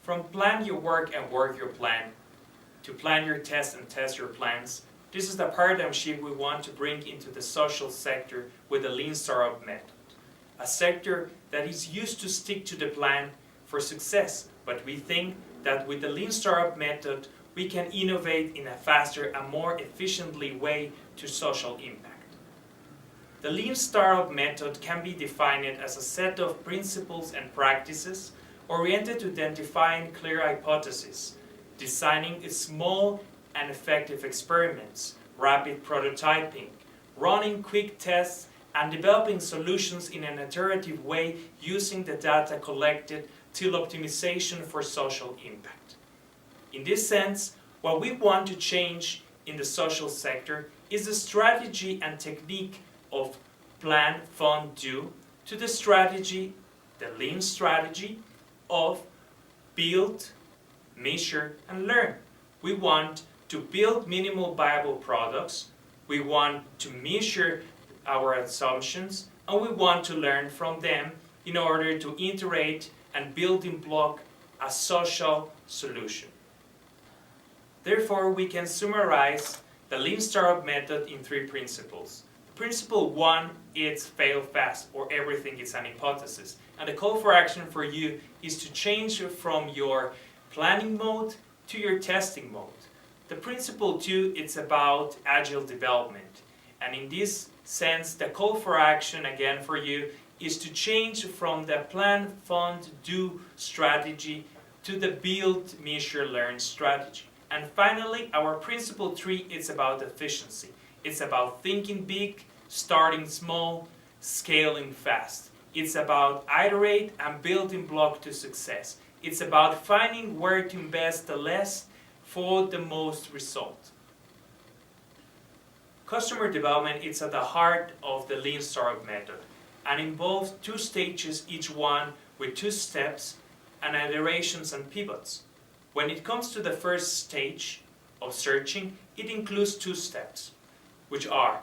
From plan your work and work your plan, to plan your test and test your plans, this is the paradigm shift we want to bring into the social sector with the Lean Startup method. A sector that is used to stick to the plan for success, but we think that with the Lean Startup method, we can innovate in a faster and more efficiently way to social impact. The Lean Startup method can be defined as a set of principles and practices oriented to identifying clear hypotheses, designing small and effective experiments, rapid prototyping, running quick tests, and developing solutions in an iterative way using the data collected till optimization for social impact. In this sense, what we want to change in the social sector is the strategy and technique of plan, fund, do, to the strategy, the lean strategy of build, measure, and learn. We want to build minimal viable products, we want to measure our assumptions, and we want to learn from them in order to iterate and build in block a social solution. Therefore, we can summarize the Lean Startup method in 3 principles. Principle 1 is fail fast, or everything is an hypothesis. And the call for action for you is to change from your planning mode to your testing mode. The principle 2 is about agile development. And in this sense, the call for action again for you is to change from the plan, fund, do strategy to the build, measure, learn strategy. And finally, our principle 3 is about efficiency. It's about thinking big, starting small, scaling fast. It's about iterate and building block to success. It's about finding where to invest the less for the most result. Customer development is at the heart of the Lean Startup method and involves 2 stages, each one with 2 steps and iterations and pivots. When it comes to the first stage of searching, it includes 2 steps, which are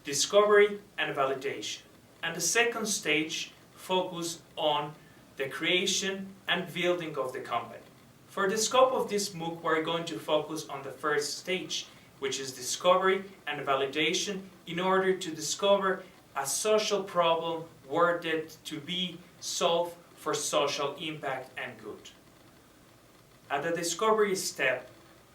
discovery and validation. And the second stage focuses on the creation and building of the company. For the scope of this MOOC, we're going to focus on the first stage, which is discovery and validation, in order to discover a social problem worthy to be solved for social impact and good. At the discovery step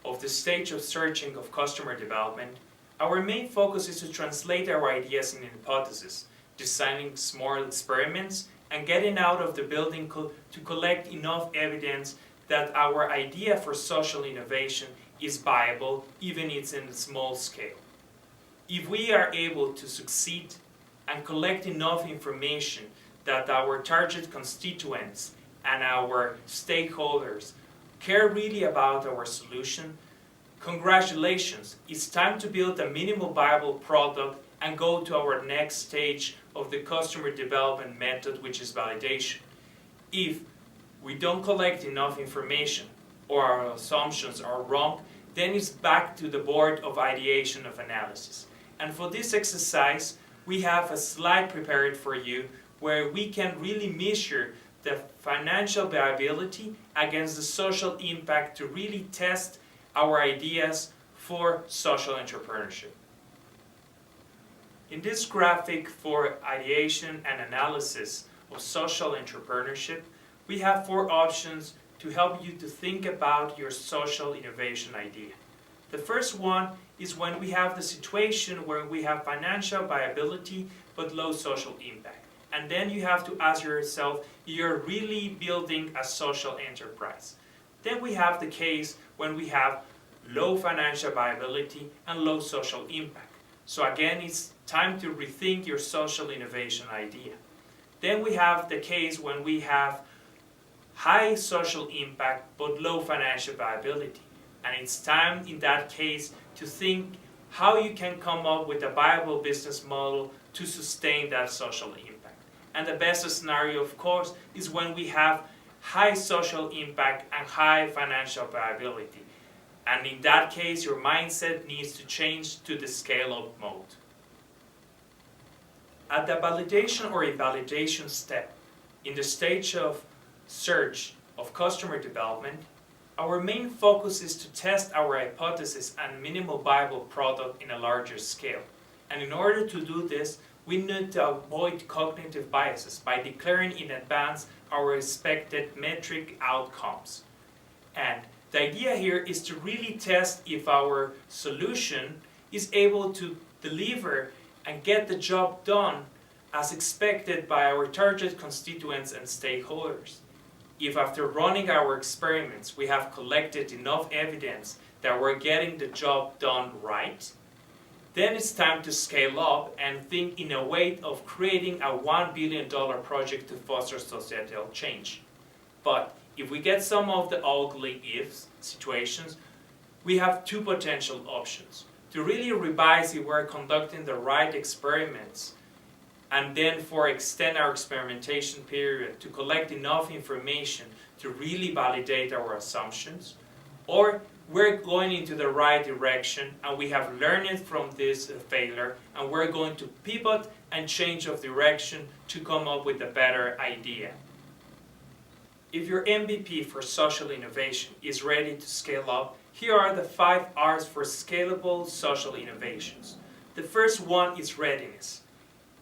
of the stage of searching of customer development, our main focus is to translate our ideas in hypotheses, designing small experiments, and getting out of the building to collect enough evidence that our idea for social innovation is viable, even if it's in a small scale. If we are able to succeed and collect enough information that our target constituents and our stakeholders care really about our solution, congratulations, it's time to build a minimal viable product and go to our next stage of the customer development method, which is validation. If we don't collect enough information or our assumptions are wrong, then it's back to the board of ideation of analysis. And for this exercise, we have a slide prepared for you where we can really measure the financial viability against the social impact to really test our ideas for social entrepreneurship. In this graphic for ideation and analysis of social entrepreneurship, we have 4 options to help you to think about your social innovation idea. The first one is when we have the situation where we have financial viability but low social impact. And then you have to ask yourself, you're really building a social enterprise. Then we have the case when we have low financial viability and low social impact. So again, it's time to rethink your social innovation idea. Then we have the case when we have high social impact but low financial viability. And it's time in that case to think how you can come up with a viable business model to sustain that social impact. And the best scenario, of course, is when we have high social impact and high financial viability. And in that case, your mindset needs to change to the scale-up mode. At the validation or invalidation step, in the stage of search, of customer development, our main focus is to test our hypothesis and minimal viable product in a larger scale. And in order to do this, we need to avoid cognitive biases by declaring in advance our expected metric outcomes. And the idea here is to really test if our solution is able to deliver and get the job done as expected by our target constituents and stakeholders. If after running our experiments we have collected enough evidence that we're getting the job done right, then it's time to scale up and think in a way of creating a $1 billion project to foster societal change. But if we get some of the ugly ifs situations, we have two potential options. To really revise if we're conducting the right experiments, and then extend our experimentation period to collect enough information to really validate our assumptions, or we're going into the right direction and we have learned from this failure and we're going to pivot and change of direction to come up with a better idea. If your MVP for social innovation is ready to scale up, here are the 5 R's for scalable social innovations. The first one is readiness.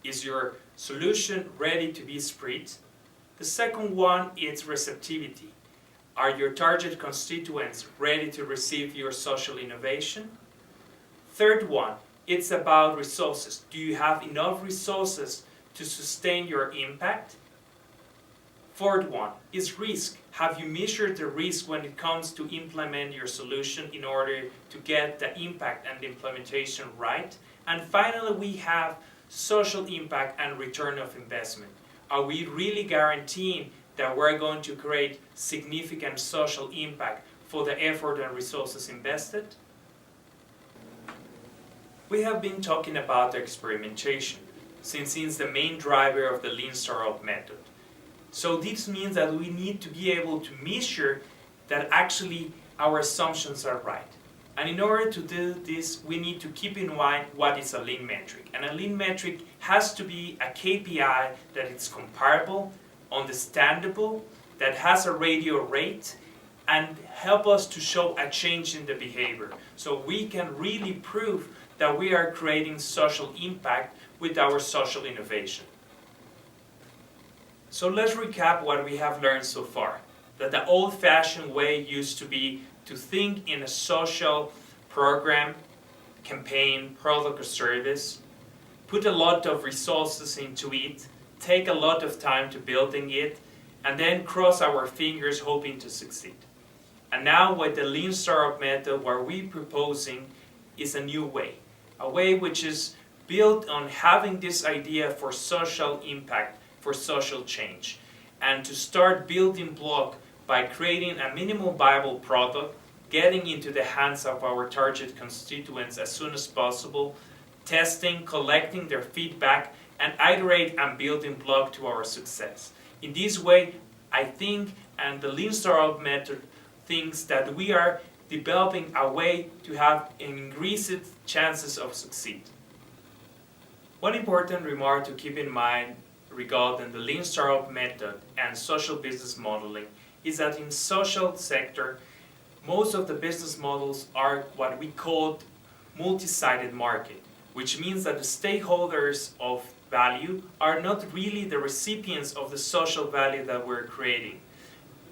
Is your solution ready to be spread? The second one is receptivity. Are your target constituents ready to receive your social innovation? Third one, it's about resources. Do you have enough resources to sustain your impact? Fourth one is risk. Have you measured the risk when it comes to implement your solution in order to get the impact and the implementation right? And finally, we have social impact and return of investment. Are we really guaranteeing that we're going to create significant social impact for the effort and resources invested? We have been talking about the experimentation since it's the main driver of the Lean Startup method. So this means that we need to be able to measure that actually our assumptions are right. And in order to do this, we need to keep in mind what is a lean metric. And a lean metric has to be a KPI that is comparable, understandable, that has a radio rate, and help us to show a change in the behavior. So we can really prove that we are creating social impact with our social innovation. So let's recap what we have learned so far. That the old-fashioned way used to be to think in a social program, campaign, product or service, put a lot of resources into it, take a lot of time to building it, and then cross our fingers hoping to succeed. And now with the Lean Startup method, what we're proposing is a new way. A way which is built on having this idea for social impact, for social change. And to start building block by creating a minimal viable product, getting into the hands of our target constituents as soon as possible, testing, collecting their feedback, and iterate and building block to our success. In this way, I think, and the Lean Startup method thinks that we are developing a way to have increased chances of succeed. One important remark to keep in mind regarding the Lean Startup method and social business modeling is that in social sector, most of the business models are what we call multisided market, which means that the stakeholders of value are not really the recipients of the social value that we're creating.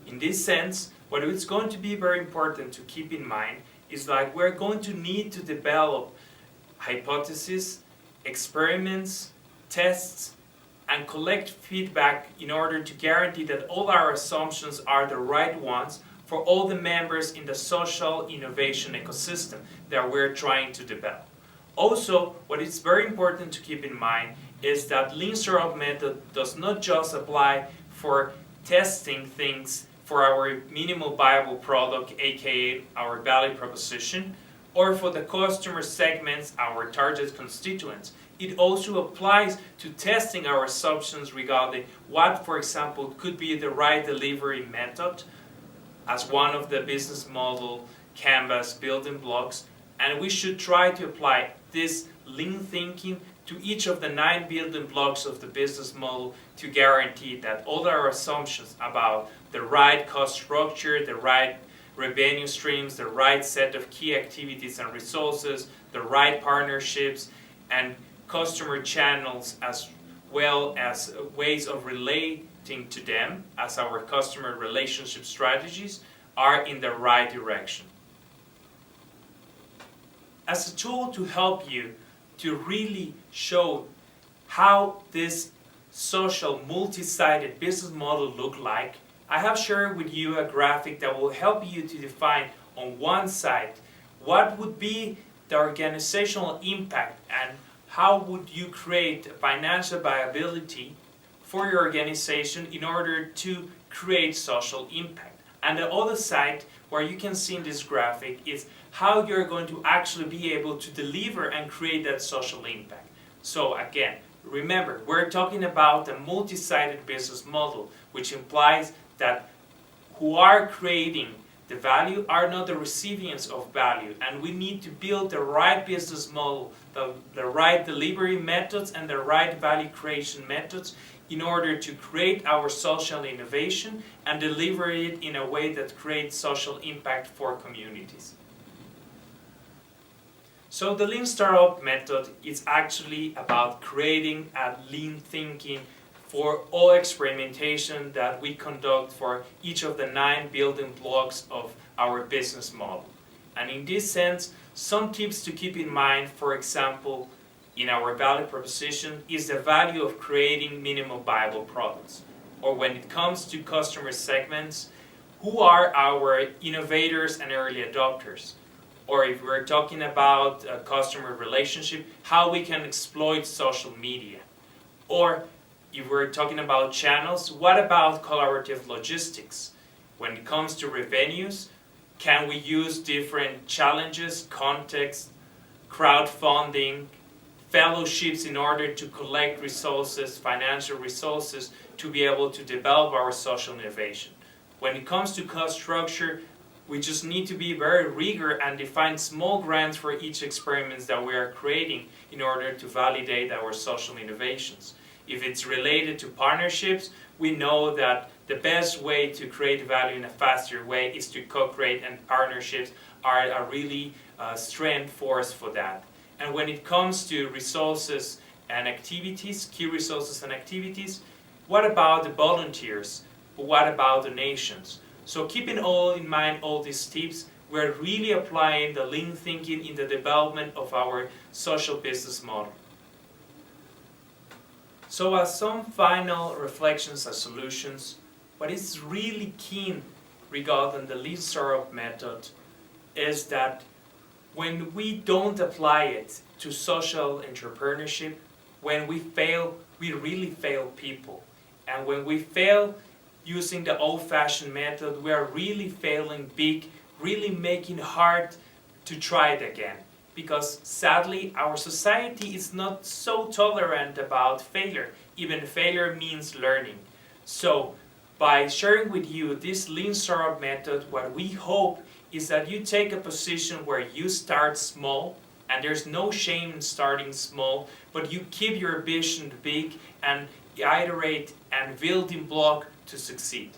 In this sense, what is going to be very important to keep in mind is like we're going to need to develop hypotheses, experiments, tests, and collect feedback in order to guarantee that all our assumptions are the right ones for all the members in the social innovation ecosystem that we're trying to develop. Also, what is very important to keep in mind is that Lean Startup method does not just apply for testing things for our minimal viable product, aka our value proposition, or for the customer segments, our target constituents. It also applies to testing our assumptions regarding what, for example, could be the right delivery method as one of the business model canvas building blocks, and we should try to apply this lean thinking to each of the 9 building blocks of the business model to guarantee that all our assumptions about the right cost structure, the right revenue streams, the right set of key activities and resources, the right partnerships, and customer channels, as well as ways of relating to them as our customer relationship strategies, are in the right direction. As a tool to help you to really show how this social multi-sided business model look like, I have shared with you a graphic that will help you to define on one side what would be the organizational impact and how would you create financial viability for your organization in order to create social impact. And the other side, where you can see in this graphic, is how you're going to actually be able to deliver and create that social impact. So again, remember, we're talking about a multi-sided business model, which implies that who are creating the value are not the recipients of value, and we need to build the right business model, the right delivery methods and the right value creation methods in order to create our social innovation and deliver it in a way that creates social impact for communities. So the Lean Startup method is actually about creating a lean thinking for all experimentation that we conduct for each of the 9 building blocks of our business model. And in this sense, some tips to keep in mind, for example, in our value proposition, is the value of creating minimum viable products. Or when it comes to customer segments, who are our innovators and early adopters? Or if we're talking about a customer relationship, how we can exploit social media. Or if we're talking about channels, what about collaborative logistics? When it comes to revenues, can we use different challenges, context, crowdfunding, fellowships in order to collect resources, financial resources, to be able to develop our social innovation? When it comes to cost structure, we just need to be very rigorous and define small grants for each experiment that we are creating in order to validate our social innovations. If it's related to partnerships, we know that the best way to create value in a faster way is to co-create, and partnerships are a really strength force for that. And when it comes to resources and activities, key resources and activities, what about the volunteers? What about donations? So keeping all in mind all these tips, we're really applying the lean thinking in the development of our social business model. So as some final reflections and solutions, what is really key regarding the Lean Startup method is that when we don't apply it to social entrepreneurship, when we fail, we really fail people. And when we fail using the old-fashioned method, we are really failing big, really making it hard to try it again. Because sadly, our society is not so tolerant about failure. Even failure means learning. So, by sharing with you this Lean Startup method, what we hope is that you take a position where you start small, and there's no shame in starting small, but you keep your vision big and iterate and building block to succeed.